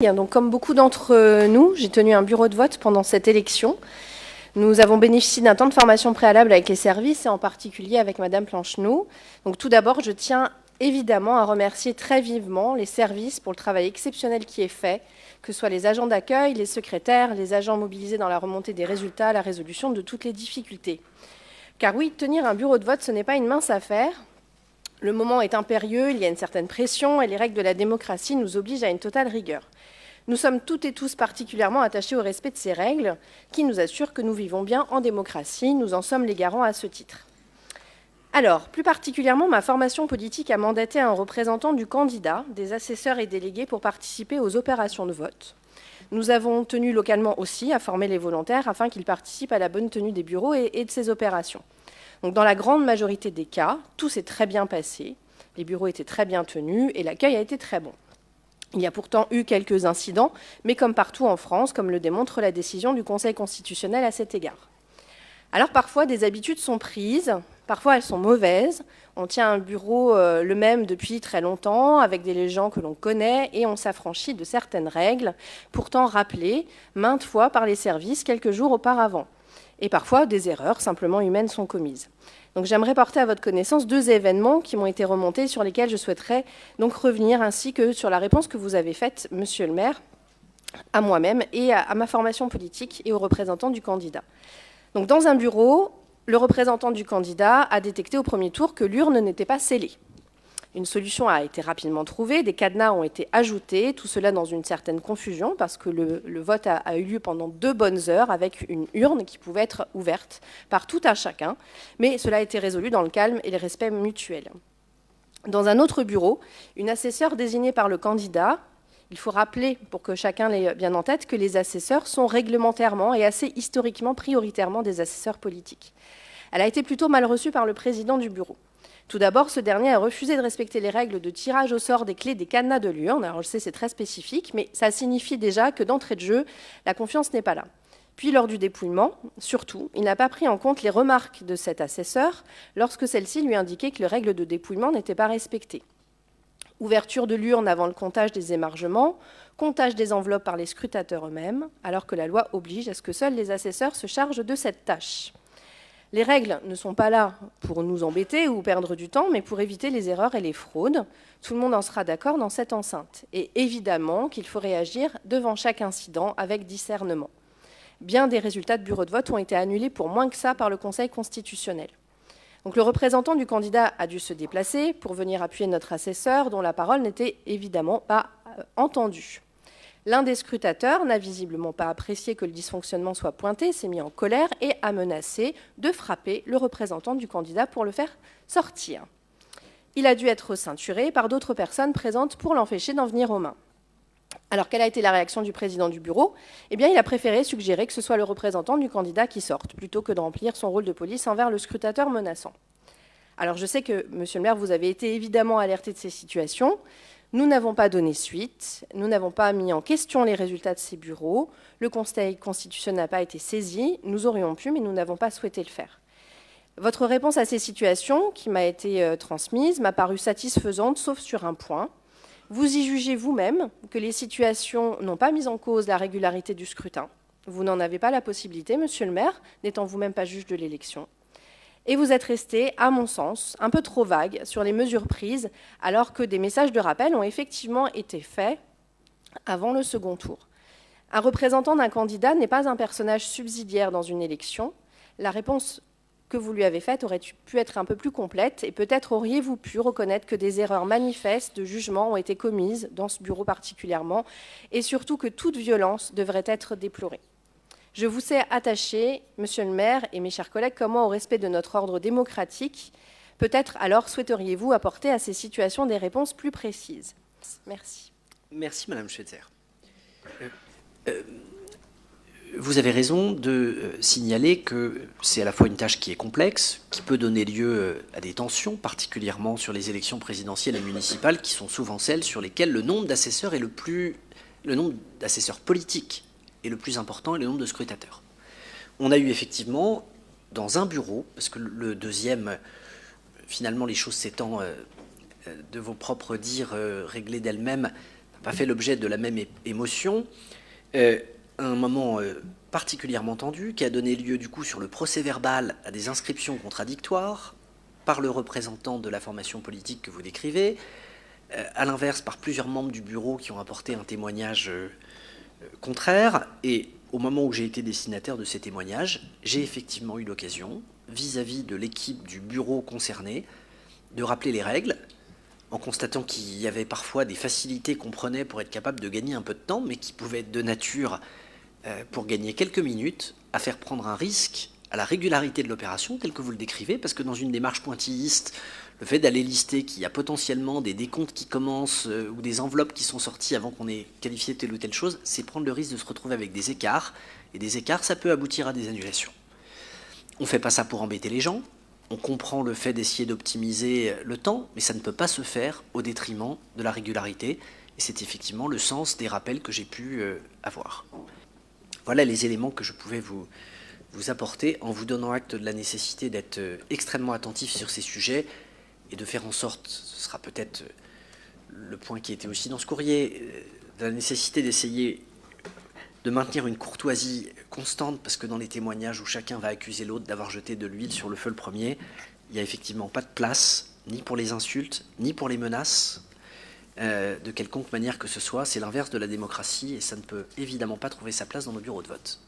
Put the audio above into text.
Donc, comme beaucoup d'entre nous, j'ai tenu un bureau de vote pendant cette élection. Nous avons bénéficié d'un temps de formation préalable avec les services et en particulier avec Madame Planchenoux. Donc, tout d'abord, je tiens évidemment à remercier très vivement les services pour le travail exceptionnel qui est fait, que ce soit les agents d'accueil, les secrétaires, les agents mobilisés dans la remontée des résultats, la résolution de toutes les difficultés. Car oui, tenir un bureau de vote, ce n'est pas une mince affaire. Le moment est impérieux, il y a une certaine pression et les règles de la démocratie nous obligent à une totale rigueur. Nous sommes toutes et tous particulièrement attachés au respect de ces règles qui nous assurent que nous vivons bien en démocratie. Nous en sommes les garants à ce titre. Alors, plus particulièrement, ma formation politique a mandaté un représentant du candidat, des assesseurs et délégués pour participer aux opérations de vote. Nous avons tenu localement aussi à former les volontaires afin qu'ils participent à la bonne tenue des bureaux et de ces opérations. Donc, dans la grande majorité des cas, tout s'est très bien passé, les bureaux étaient très bien tenus et l'accueil a été très bon. Il y a pourtant eu quelques incidents, mais comme partout en France, comme le démontre la décision du Conseil constitutionnel à cet égard. Alors parfois, des habitudes sont prises, parfois elles sont mauvaises. On tient un bureau le même depuis très longtemps, avec des gens que l'on connaît, et on s'affranchit de certaines règles, pourtant rappelées maintes fois par les services quelques jours auparavant. Et parfois, des erreurs simplement humaines sont commises. Donc j'aimerais porter à votre connaissance deux événements qui m'ont été remontés sur lesquels je souhaiterais donc revenir, ainsi que sur la réponse que vous avez faite, Monsieur le maire, à moi-même et à ma formation politique et aux représentants du candidat. Donc dans un bureau, le représentant du candidat a détecté au premier tour que l'urne n'était pas scellée. Une solution a été rapidement trouvée, des cadenas ont été ajoutés, tout cela dans une certaine confusion parce que le vote a eu lieu pendant 2 bonnes heures avec une urne qui pouvait être ouverte par tout à chacun, mais cela a été résolu dans le calme et le respect mutuel. Dans un autre bureau, une assesseure désignée par le candidat, il faut rappeler, pour que chacun l'ait bien en tête, que les assesseurs sont réglementairement et assez historiquement prioritairement des assesseurs politiques. Elle a été plutôt mal reçue par le président du bureau. Tout d'abord, ce dernier a refusé de respecter les règles de tirage au sort des clés des cadenas de l'urne. Alors je sais, c'est très spécifique, mais ça signifie déjà que d'entrée de jeu, la confiance n'est pas là. Puis lors du dépouillement, surtout, il n'a pas pris en compte les remarques de cet assesseur lorsque celle-ci lui indiquait que les règles de dépouillement n'étaient pas respectées. Ouverture de l'urne avant le comptage des émargements, comptage des enveloppes par les scrutateurs eux-mêmes, alors que la loi oblige à ce que seuls les assesseurs se chargent de cette tâche. Les règles ne sont pas là pour nous embêter ou perdre du temps, mais pour éviter les erreurs et les fraudes. Tout le monde en sera d'accord dans cette enceinte. Et évidemment qu'il faut réagir devant chaque incident avec discernement. Bien des résultats de bureau de vote ont été annulés pour moins que ça par le Conseil constitutionnel. Donc le représentant du candidat a dû se déplacer pour venir appuyer notre assesseur, dont la parole n'était évidemment pas entendue. L'un des scrutateurs n'a visiblement pas apprécié que le dysfonctionnement soit pointé, s'est mis en colère et a menacé de frapper le représentant du candidat pour le faire sortir. Il a dû être ceinturé par d'autres personnes présentes pour l'empêcher d'en venir aux mains. Alors, quelle a été la réaction du président du bureau ? Eh bien, il a préféré suggérer que ce soit le représentant du candidat qui sorte, plutôt que de remplir son rôle de police envers le scrutateur menaçant. Alors, je sais que, monsieur le maire, vous avez été évidemment alerté de ces situations. Nous n'avons pas donné suite, nous n'avons pas mis en question les résultats de ces bureaux, le Conseil constitutionnel n'a pas été saisi, nous aurions pu, mais nous n'avons pas souhaité le faire. Votre réponse à ces situations, qui m'a été transmise, m'a paru satisfaisante, sauf sur un point. Vous y jugez vous-même que les situations n'ont pas mis en cause la régularité du scrutin. Vous n'en avez pas la possibilité, monsieur le maire, n'étant vous-même pas juge de l'élection. Et vous êtes resté, à mon sens, un peu trop vague sur les mesures prises, alors que des messages de rappel ont effectivement été faits avant le second tour. Un représentant d'un candidat n'est pas un personnage subsidiaire dans une élection. La réponse que vous lui avez faite aurait pu être un peu plus complète, et peut-être auriez-vous pu reconnaître que des erreurs manifestes de jugement ont été commises, dans ce bureau particulièrement, et surtout que toute violence devrait être déplorée. Je vous sais attaché, monsieur le maire et mes chers collègues, comment au respect de notre ordre démocratique. Peut-être alors souhaiteriez-vous apporter à ces situations des réponses plus précises. Merci. Merci, madame Schweitzer. Vous avez raison de signaler que c'est à la fois une tâche qui est complexe, qui peut donner lieu à des tensions, particulièrement sur les élections présidentielles et municipales, qui sont souvent celles sur lesquelles le nombre d'assesseurs est le nombre d'assesseurs politiques est le plus important et le nombre de scrutateurs. On a eu effectivement, dans un bureau, parce que le deuxième, finalement les choses s'étant de vos propres dires réglées d'elles-mêmes, pas fait l'objet de la même émotion. Un moment particulièrement tendu qui a donné lieu du coup sur le procès-verbal à des inscriptions contradictoires par le représentant de la formation politique que vous décrivez, à l'inverse par plusieurs membres du bureau qui ont apporté un témoignage contraire. Et au moment où j'ai été destinataire de ces témoignages, j'ai effectivement eu l'occasion, vis-à-vis de l'équipe du bureau concerné, de rappeler les règles, en constatant qu'il y avait parfois des facilités qu'on prenait pour être capable de gagner un peu de temps, mais qui pouvaient être de nature, pour gagner quelques minutes, à faire prendre un risque à la régularité de l'opération, telle que vous le décrivez, parce que dans une démarche pointilliste, le fait d'aller lister qu'il y a potentiellement des décomptes qui commencent ou des enveloppes qui sont sorties avant qu'on ait qualifié telle ou telle chose, c'est prendre le risque de se retrouver avec des écarts, et des écarts, ça peut aboutir à des annulations. On ne fait pas ça pour embêter les gens, on comprend le fait d'essayer d'optimiser le temps, mais ça ne peut pas se faire au détriment de la régularité, et c'est effectivement le sens des rappels que j'ai pu avoir. Voilà les éléments que je pouvais vous apporter en vous donnant acte de la nécessité d'être extrêmement attentif sur ces sujets et de faire en sorte, ce sera peut-être le point qui était aussi dans ce courrier, de la nécessité d'essayer de maintenir une courtoisie constante, parce que dans les témoignages où chacun va accuser l'autre d'avoir jeté de l'huile sur le feu le premier, il n'y a effectivement pas de place, ni pour les insultes, ni pour les menaces, de quelconque manière que ce soit. C'est l'inverse de la démocratie, et ça ne peut évidemment pas trouver sa place dans nos bureaux de vote.